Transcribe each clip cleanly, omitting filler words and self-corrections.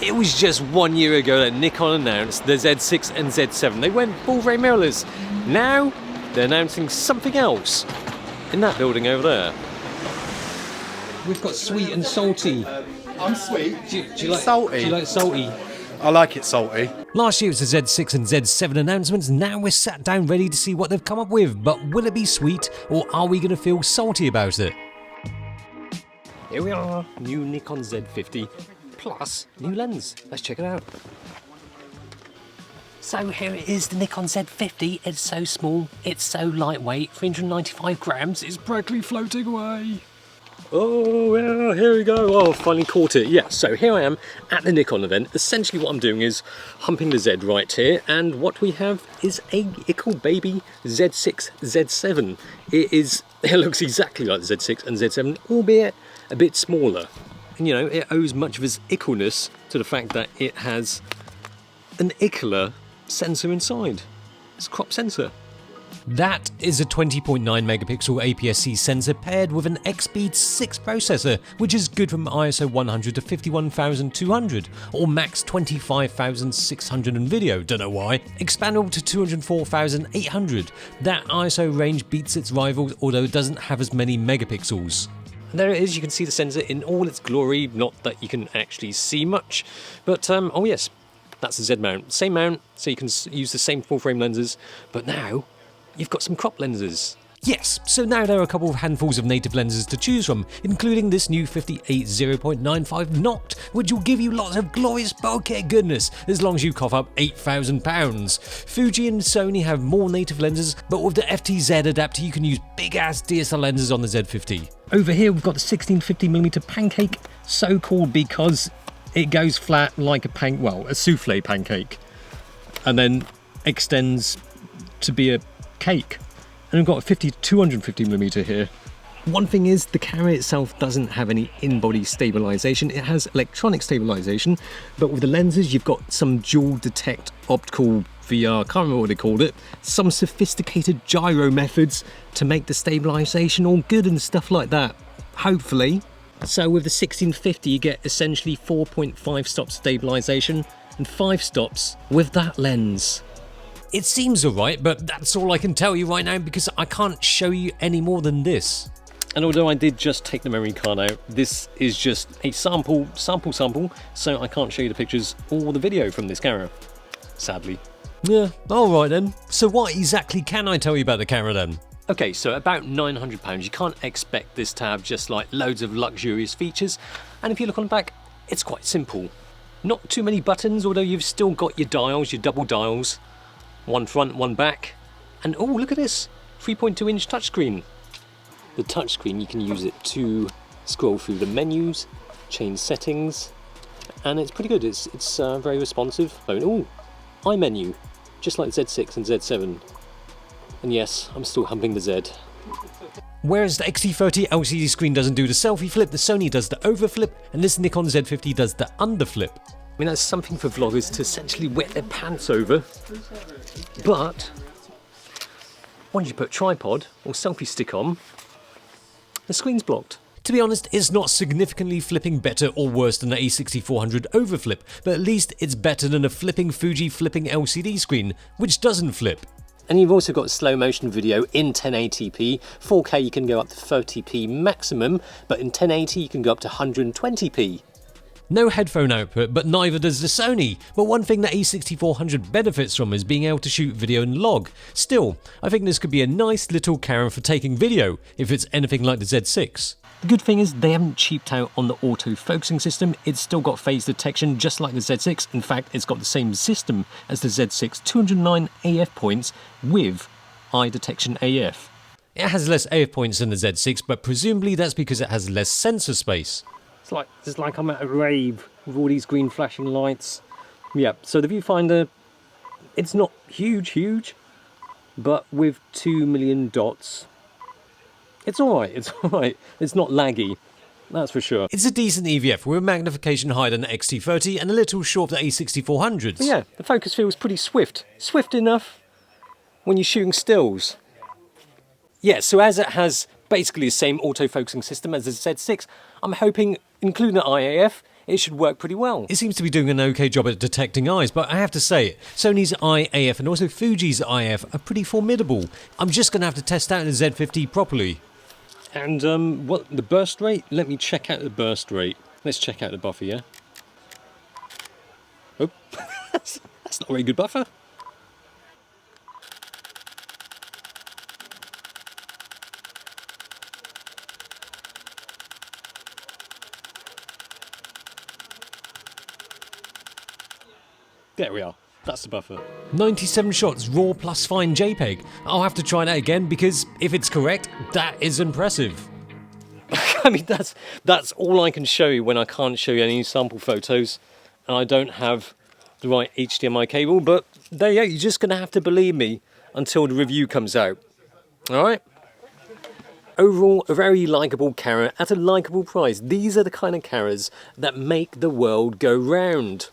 It was just 1 year ago that Nikon announced the Z6 and Z7. They went full frame mirrorless. Now they're announcing something else in that building over there. We've got sweet and salty. I'm sweet. Do you like salty? Do you like salty? I like it salty. Last year it was the Z6 and Z7 announcements. Now we're sat down ready to see what they've come up with. But will it be sweet, or are we going to feel salty about it? Here we are, new Nikon Z50 plus new lens. Let's check it out. So here it is, the Nikon Z50. It's so small, it's so lightweight, 395 grams. It's practically floating away. Oh, well, here we go. Oh, finally caught it. Yeah, so here I am at the Nikon event. Essentially what I'm doing is humping the Z right here, and what we have is a ickle baby Z6, Z7. It looks exactly like the Z6 and Z7, albeit a bit smaller. And you know, it owes much of its ickleness to the fact that it has an ickler sensor inside. It's a crop sensor. That is a 20.9 megapixel APS-C sensor paired with an X-Speed 6 processor, which is good from ISO 100 to 51,200 or max 25,600 in video, don't know why. Expandable to 204,800. That ISO range beats its rivals, although it doesn't have as many megapixels. And there it is, you can see the sensor in all its glory, not that you can actually see much, but oh yes, that's the Z mount. Same mount, so you can use the same full frame lenses, but now you've got some crop lenses. Yes, so now there are a couple of handfuls of native lenses to choose from, including this new 58 0.95 Noct, which will give you lots of glorious bokeh goodness as long as you cough up £8,000. Fuji and Sony have more native lenses, but with the FTZ adapter you can use big ass DSLR lenses on the Z50. Over here we've got the 1650mm pancake, so called because it goes flat like a souffle pancake, and then extends to be a cake. And we've got a 250mm here. One thing is, the camera itself doesn't have any in-body stabilization. It has electronic stabilization, but with the lenses you've got some dual detect optical VR, can't remember what they called it, some sophisticated gyro methods to make the stabilization all good and stuff like that, hopefully. So with the 1650 you get essentially 4.5 stops stabilization and 5 stops with that lens. It seems alright, but that's all I can tell you right now because I can't show you any more than this. And although I did just take the memory card out, this is just a sample, so I can't show you the pictures or the video from this camera, sadly. Yeah, alright then. So what exactly can I tell you about the camera then? Okay, so about £900, you can't expect this to have just like loads of luxurious features, and if you look on the back, it's quite simple. Not too many buttons, although you've still got your dials, your double dials. One front, one back, and oh look at this, 3.2 inch touchscreen. The touchscreen, you can use it to scroll through the menus, change settings, and it's pretty good. It's very responsive. Oh, iMenu, just like Z6 and Z7. And yes, I'm still humping the Z. Whereas the XT30 LCD screen doesn't do the selfie flip, the Sony does the overflip, and this Nikon Z50 does the underflip. I mean, that's something for vloggers to essentially wet their pants over. But once you put tripod or selfie stick on, the screen's blocked. To be honest, it's not significantly flipping better or worse than the A6400 overflip, but at least it's better than a flipping Fuji flipping LCD screen, which doesn't flip. And you've also got slow motion video in 1080p. 4K you can go up to 30p maximum, but in 1080 you can go up to 120p. No headphone output, but neither does the Sony. But one thing that A6400 benefits from is being able to shoot video and log. Still, I think this could be a nice little camera for taking video, if it's anything like the Z6. The good thing is they haven't cheaped out on the auto-focusing system. It's still got phase detection just like the Z6. In fact, it's got the same system as the Z6, 209 AF points with eye detection AF. It has less AF points than the Z6, but presumably that's because it has less sensor space. It's like I'm at a rave with all these green flashing lights. Yeah, so the viewfinder, it's not huge, but with 2 million dots, it's alright, It's not laggy, that's for sure. It's a decent EVF with a magnification higher than the XT30 and a little short of the A6400s. But yeah, the focus feels pretty swift. Swift enough when you're shooting stills. Yeah, so as it has basically the same autofocusing system as the Z6, I'm hoping, including the IAF, it should work pretty well. It seems to be doing an okay job at detecting eyes, but I have to say, Sony's IAF and also Fuji's IF are pretty formidable. I'm just going to have to test out the Z50 properly. And what the burst rate? Let me check out the burst rate. Let's check out the buffer, yeah? Oh, that's not a very good buffer. There we are. That's the buffer. 97 shots raw plus fine JPEG. I'll have to try that again because if it's correct, that is impressive. I mean, that's all I can show you when I can't show you any sample photos and I don't have the right HDMI cable, but there you go, you're just going to have to believe me until the review comes out. Alright? Overall, a very likeable camera at a likeable price. These are the kind of cameras that make the world go round.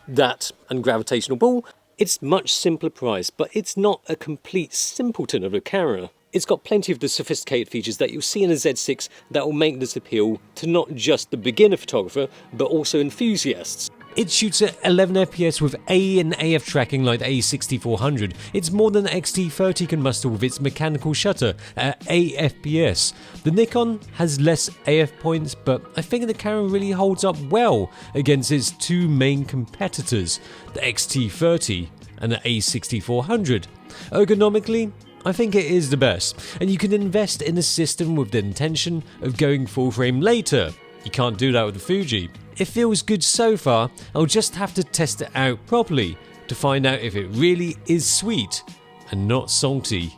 That and gravitational pull, it's much simpler price, but it's not a complete simpleton of a camera. It's got plenty of the sophisticated features that you'll see in a Z6 that will make this appeal to not just the beginner photographer, but also enthusiasts. It shoots at 11 FPS with A and AF tracking like the A6400. It's more than the X-T30 can muster with its mechanical shutter at 8 FPS. The Nikon has less AF points, but I think the camera really holds up well against its two main competitors, the X-T30 and the A6400. Ergonomically, I think it is the best, and you can invest in a system with the intention of going full frame later. You can't do that with the Fuji. It feels good so far, I'll just have to test it out properly to find out if it really is sweet and not salty.